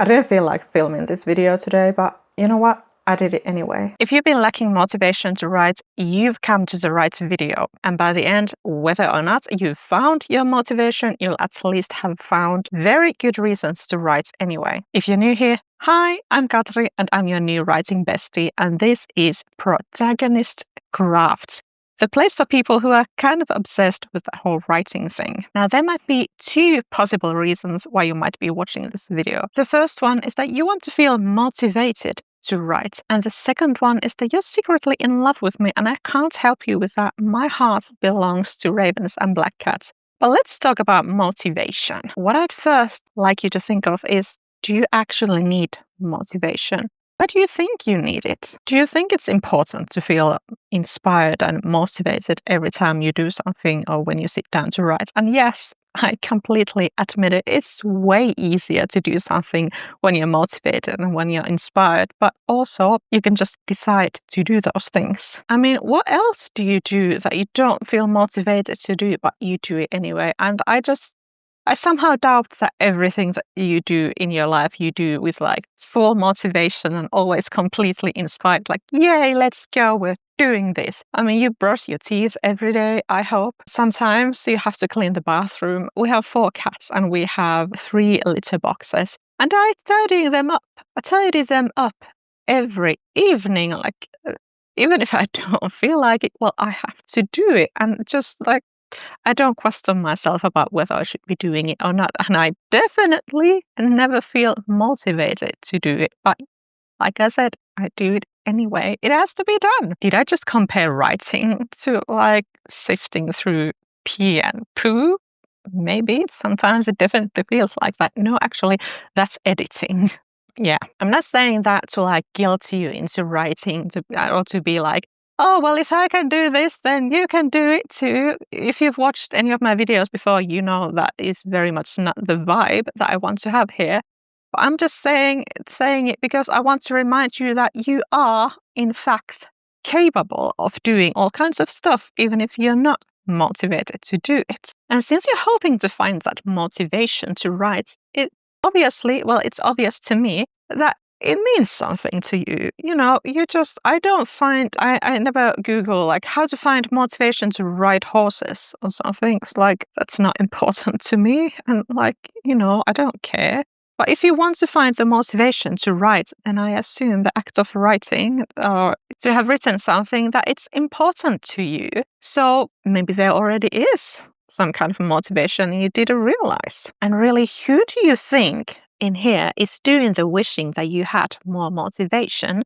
I didn't feel like filming this video today, but you know what? I did it anyway. If you've been lacking motivation to write, you've come to the right video. And by the end, whether or not you've found your motivation, you'll at least have found very good reasons to write anyway. If you're new here, hi, I'm Katri and I'm your new writing bestie, and this is Protagonist Crafts, the place for people who are kind of obsessed with the whole writing thing. Now, there might be two possible reasons why you might be watching this video. The first one is that you want to feel motivated to write. And the second one is that you're secretly in love with me and I can't help you with that. My heart belongs to ravens and black cats. But let's talk about motivation. What I'd first like you to think of is, do you actually need motivation? Why do you think you need it? Do you think it's important to feel inspired and motivated every time you do something or when you sit down to write? And yes, I completely admit it. It's way easier to do something when you're motivated and when you're inspired, but also you can just decide to do those things. I mean, what else do you do that you don't feel motivated to do, but you do it anyway? And I somehow doubt that everything that you do in your life, you do with like full motivation and always completely inspired, like, yay, let's go, we're doing this. I mean, you brush your teeth every day, I hope. Sometimes you have to clean the bathroom. We have 4 cats and we have 3 litter boxes. And I tidy them up. I tidy them up every evening, like, even if I don't feel like it, well, I have to do it. And just like, I don't question myself about whether I should be doing it or not. And I definitely never feel motivated to do it. But like I said, I do it anyway. It has to be done. Did I just compare writing to like sifting through pee and poo? Maybe. Sometimes it definitely feels like that. No, actually, that's editing. Yeah. I'm not saying that to like guilt you into writing or to be like, oh, well, if I can do this, then you can do it too. If you've watched any of my videos before, you know that is very much not the vibe that I want to have here. But I'm just saying it because I want to remind you that you are, in fact, capable of doing all kinds of stuff, even if you're not motivated to do it. And since you're hoping to find that motivation to write, it's obvious to me that it means something to you. You know, I never Google like how to find motivation to ride horses or something. It's like, that's not important to me. And like, I don't care. But if you want to find the motivation to write, then I assume the act of writing or to have written something that it's important to you. So maybe there already is some kind of motivation you didn't realize. And really, who do you think in here is doing the wishing that you had more motivation?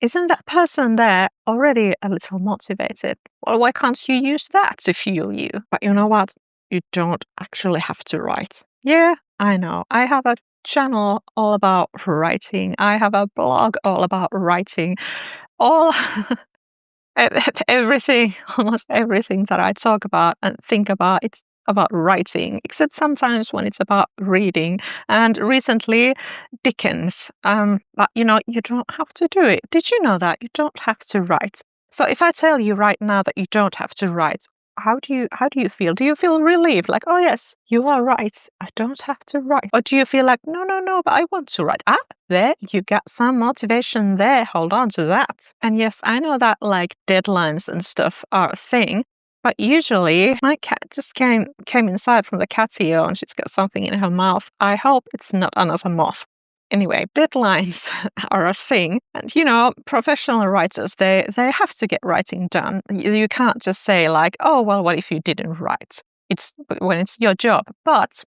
Isn't that person there already a little motivated? Well, why can't you use that to fuel you? But you know what? You don't actually have to write. Yeah, I know. I have a channel all about writing. I have a blog all about writing. Everything, almost everything that I talk about and think about, it's about writing, except sometimes when it's about reading. And recently, Dickens. But you don't have to do it. Did you know that? You don't have to write. So if I tell you right now that you don't have to write, how do you feel? Do you feel relieved? Like, oh yes, you are right. I don't have to write. Or do you feel like, no, but I want to write? There, you got some motivation there. Hold on to that. And yes, I know that like deadlines and stuff are a thing. But usually, my cat just came inside from the catio and she's got something in her mouth. I hope it's not another moth. Anyway, deadlines are a thing. And, professional writers, they have to get writing done. You can't just say like, oh, well, what if you didn't write? It's when it's your job. But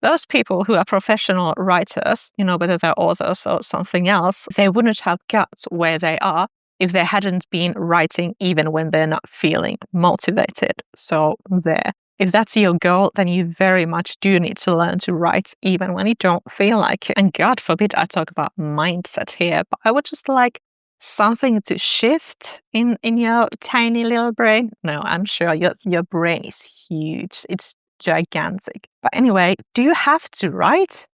those people who are professional writers, whether they're authors or something else, they wouldn't have got where they are if they hadn't been writing even when they're not feeling motivated. So there. If that's your goal, then you very much do need to learn to write even when you don't feel like it. And God forbid I talk about mindset here, but I would just like something to shift in your tiny little brain. No, I'm sure your brain is huge. It's gigantic. But anyway, do you have to write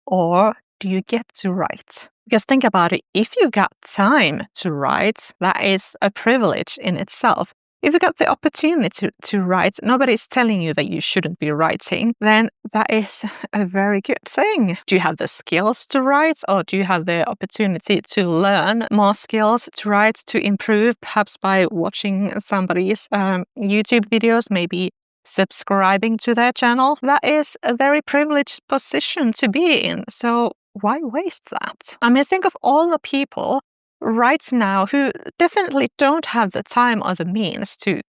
or do you get to write? Because think about it, if you've got time to write, that is a privilege in itself. If you got the opportunity to write, nobody's telling you that you shouldn't be writing, then that is a very good thing. Do you have the skills to write, or do you have the opportunity to learn more skills to write, to improve, perhaps by watching somebody's YouTube videos, maybe subscribing to their channel? That is a very privileged position to be in. So why waste that? I mean, think of all the people right now who definitely don't have the time or the means to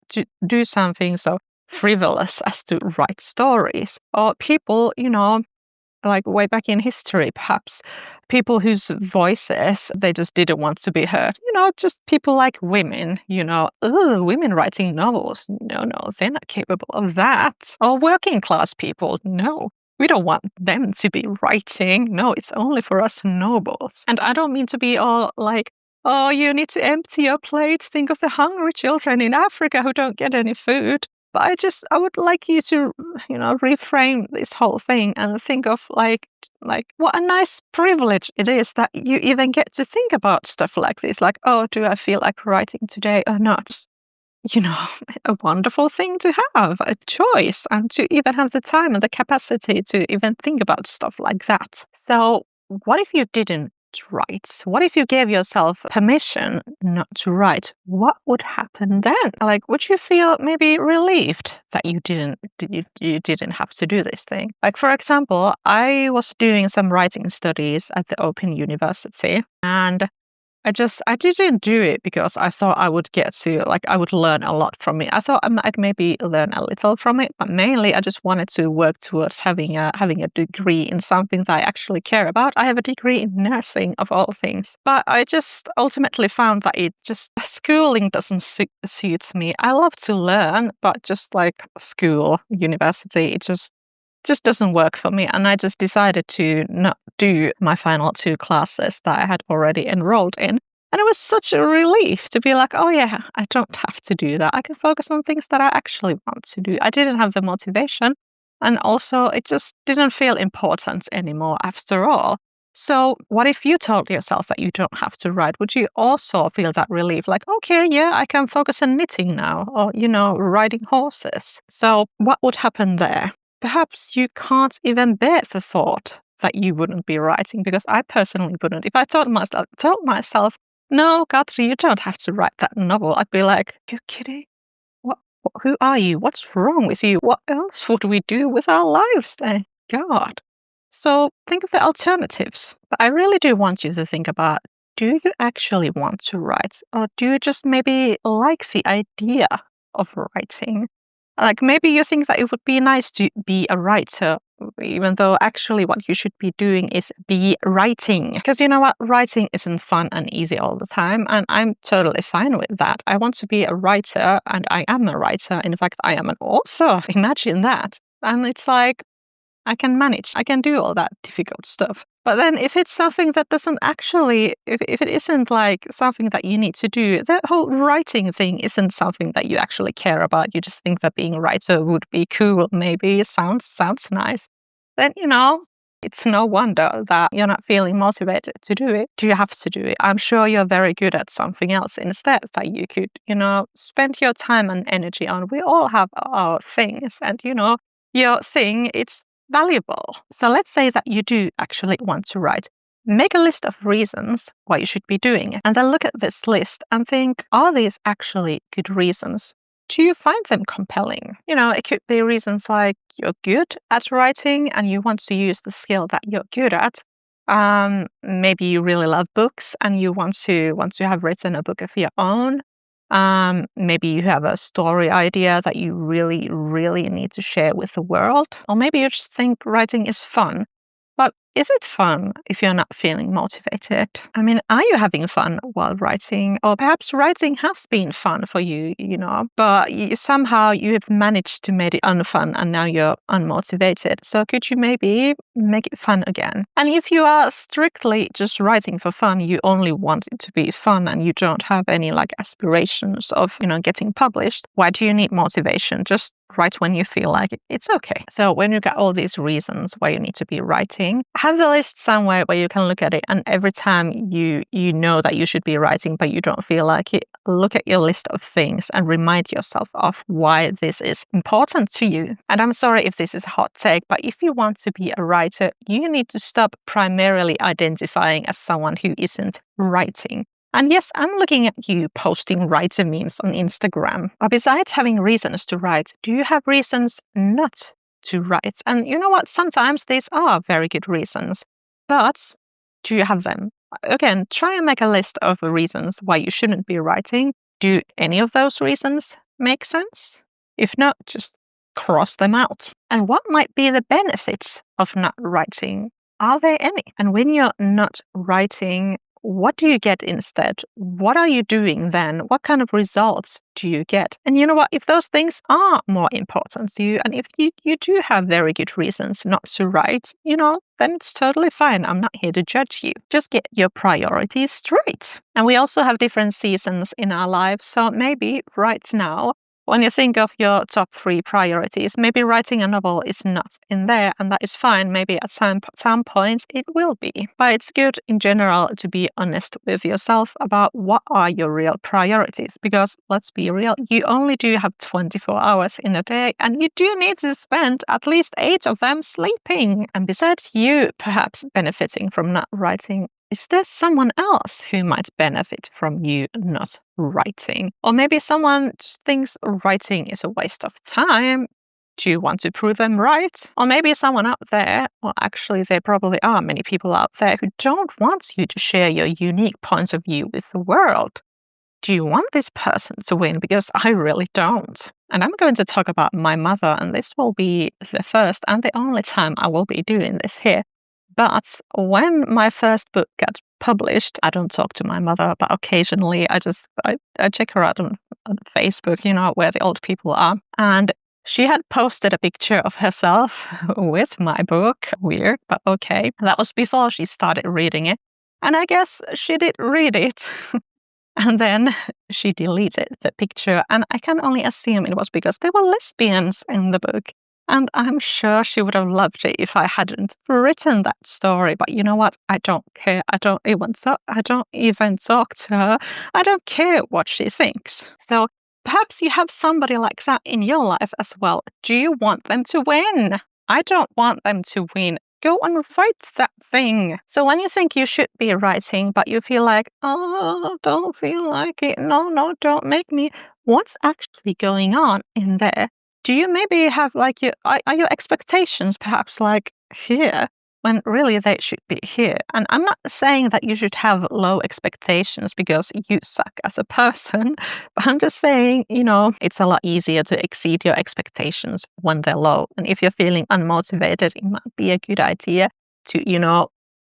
do something so frivolous as to write stories. Or people, like way back in history, perhaps, people whose voices they just didn't want to be heard. Just people like women, women writing novels. No, they're not capable of that. Or working class people. No, we don't want them to be writing. No, it's only for us nobles. And I don't mean to be all like, oh, you need to empty your plate. Think of the hungry children in Africa who don't get any food. But I would like you to, reframe this whole thing and think of like what a nice privilege it is that you even get to think about stuff like this. Like, oh, do I feel like writing today or not? A wonderful thing to have, a choice, and to even have the time and the capacity to even think about stuff like that. So what if you didn't write? What if you gave yourself permission not to write? What would happen then? Like, would you feel maybe relieved that you didn't have to do this thing? Like, for example, I was doing some writing studies at the Open University, and I didn't do it because I thought I would I would learn a lot from it. I thought I'd maybe learn a little from it, but mainly I just wanted to work towards having a degree in something that I actually care about. I have a degree in nursing, of all things. But I just ultimately found that schooling doesn't suit me. I love to learn, but just like school, university, it just doesn't work for me. And I just decided to not do my final 2 classes that I had already enrolled in. And it was such a relief to be like, oh yeah, I don't have to do that. I can focus on things that I actually want to do. I didn't have the motivation. And also it just didn't feel important anymore after all. So what if you told yourself that you don't have to write? Would you also feel that relief? Like, okay, yeah, I can focus on knitting now, or, riding horses. So what would happen there? Perhaps you can't even bear the thought that you wouldn't be writing, because I personally wouldn't. If I told myself, no, Katri, you don't have to write that novel, I'd be like, you kidding? What? Who are you? What's wrong with you? What else would we do with our lives then? God. So think of the alternatives. But I really do want you to think about, do you actually want to write? Or do you just maybe like the idea of writing? Like, maybe you think that it would be nice to be a writer, even though actually what you should be doing is be writing. Because you know what? Writing isn't fun and easy all the time, and I'm totally fine with that. I want to be a writer, and I am a writer. In fact, I am an author. Imagine that. And it's like, I can manage. I can do all that difficult stuff. But then if it's something that doesn't actually, if it isn't like something that you need to do, the whole writing thing isn't something that you actually care about. You just think that being a writer would be cool. Maybe it sounds nice. Then, it's no wonder that you're not feeling motivated to do it. Do you have to do it? I'm sure you're very good at something else instead that you could, spend your time and energy on. We all have our things, and, your thing, it's valuable. So let's say that you do actually want to write. Make a list of reasons why you should be doing it, and then look at this list and think, are these actually good reasons? Do you find them compelling? It could be reasons like you're good at writing and you want to use the skill that you're good at. Maybe you really love books and you want to have written a book of your own. Maybe you have a story idea that you really, really need to share with the world. Or maybe you just think writing is fun. But is it fun if you're not feeling motivated? I mean, are you having fun while writing? Or perhaps writing has been fun for you, but somehow you have managed to make it unfun and now you're unmotivated. So could you maybe make it fun again? And if you are strictly just writing for fun, you only want it to be fun and you don't have any aspirations of, getting published, why do you need motivation? Just write when you feel like it. It's okay. So when you get all these reasons why you need to be writing, have the list somewhere where you can look at it, and every time you know that you should be writing but you don't feel like it, look at your list of things and remind yourself of why this is important to you. And I'm sorry if this is a hot take, but if you want to be a writer, you need to stop primarily identifying as someone who isn't writing. And yes, I'm looking at you posting writer memes on Instagram. But besides having reasons to write, do you have reasons not to write? And you know what? Sometimes these are very good reasons. But do you have them? Again, try and make a list of reasons why you shouldn't be writing. Do any of those reasons make sense? If not, just cross them out. And what might be the benefits of not writing? Are there any? And when you're not writing, what do you get instead? What are you doing then? What kind of results do you get? And you know what? If those things are more important to you, and if you do have very good reasons not to write, then it's totally fine. I'm not here to judge you. Just get your priorities straight. And we also have different seasons in our lives. So maybe right now, when you think of your top 3 priorities, maybe writing a novel is not in there, and that is fine. Maybe at some point it will be. But it's good in general to be honest with yourself about what are your real priorities. Because let's be real, you only do have 24 hours in a day, and you do need to spend at least 8 of them sleeping. And besides you perhaps benefiting from not writing, is there someone else who might benefit from you not writing? Or maybe someone just thinks writing is a waste of time. Do you want to prove them right? Or maybe someone out there, well, actually, there probably are many people out there who don't want you to share your unique point of view with the world. Do you want this person to win? Because I really don't. And I'm going to talk about my mother, and this will be the first and the only time I will be doing this here. But when my first book got published, I don't talk to my mother, but occasionally I check her out on Facebook, where the old people are. And she had posted a picture of herself with my book. Weird, but okay. That was before she started reading it. And I guess she did read it. And then she deleted the picture. And I can only assume it was because there were lesbians in the book. And I'm sure she would have loved it if I hadn't written that story. But you know what? I don't care. I don't even talk to her. I don't care what she thinks. So perhaps you have somebody like that in your life as well. Do you want them to win? I don't want them to win. Go and write that thing. So when you think you should be writing, but you feel like, oh, don't feel like it. No, don't make me. What's actually going on in there? Do you maybe have are your expectations perhaps here when really they should be here? And I'm not saying that you should have low expectations because you suck as a person, but I'm just saying, it's a lot easier to exceed your expectations when they're low. And if you're feeling unmotivated, it might be a good idea to,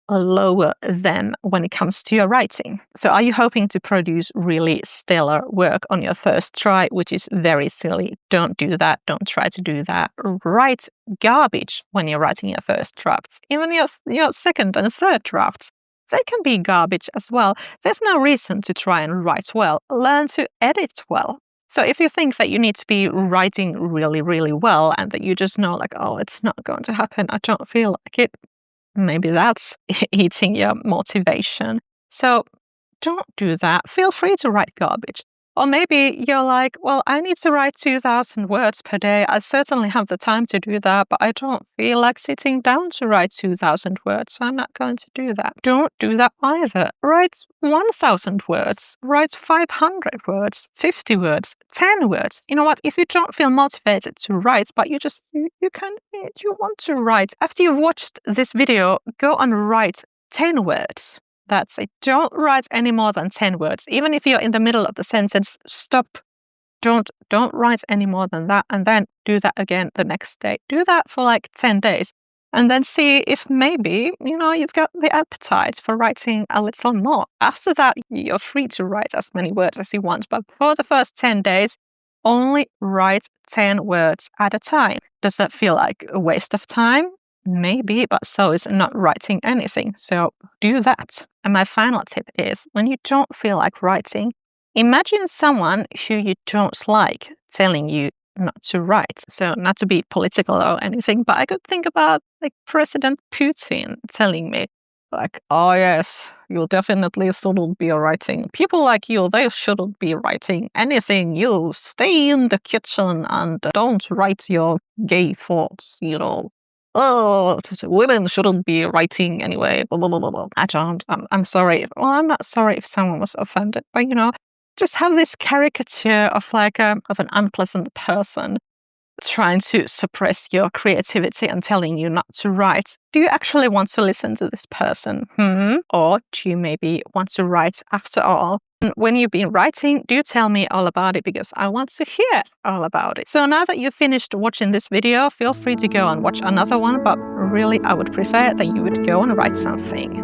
lower them when it comes to your writing. So are you hoping to produce really stellar work on your first try, which is very silly? Don't do that. Don't try to do that. Write garbage when you're writing your first drafts. Even your second and third drafts, they can be garbage as well. There's no reason to try and write well. Learn to edit well. So if you think that you need to be writing really, really well and that you just know oh, it's not going to happen, I don't feel like it, maybe that's eating your motivation. So don't do that. Feel free to write garbage. Or maybe you're like, well, I need to write 2,000 words per day. I certainly have the time to do that, but I don't feel like sitting down to write 2,000 words, so I'm not going to do that. Don't do that either. Write 1,000 words. Write 500 words, 50 words, 10 words. You know what? If you don't feel motivated to write, but you want to write, after you've watched this video, go and write 10 words. That's it. Don't write any more than 10 words. Even if you're in the middle of the sentence, stop. Don't write any more than that, and then do that again the next day. Do that for 10 days. And then see if maybe, you've got the appetite for writing a little more. After that, you're free to write as many words as you want. But for the first 10 days, only write 10 words at a time. Does that feel like a waste of time? Maybe, but so is not writing anything. So do that. And my final tip is, when you don't feel like writing, imagine someone who you don't like telling you not to write. So not to be political or anything, but I could think about President Putin telling me, Like, oh yes, you definitely shouldn't be writing. People like you, they shouldn't be writing anything. You stay in the kitchen and don't write your gay thoughts, you know. Oh, women shouldn't be writing anyway. Blah, blah, blah, blah, blah. I don't. I'm sorry. Well, I'm not sorry if someone was offended, but you know, just have this caricature of like of an unpleasant person trying to suppress your creativity and telling you not to write. Do you actually want to listen to this person? Or do you maybe want to write after all? And when you've been writing, do tell me all about it because I want to hear all about it. So now that you've finished watching this video, feel free to go and watch another one, but really I would prefer that you would go and write something.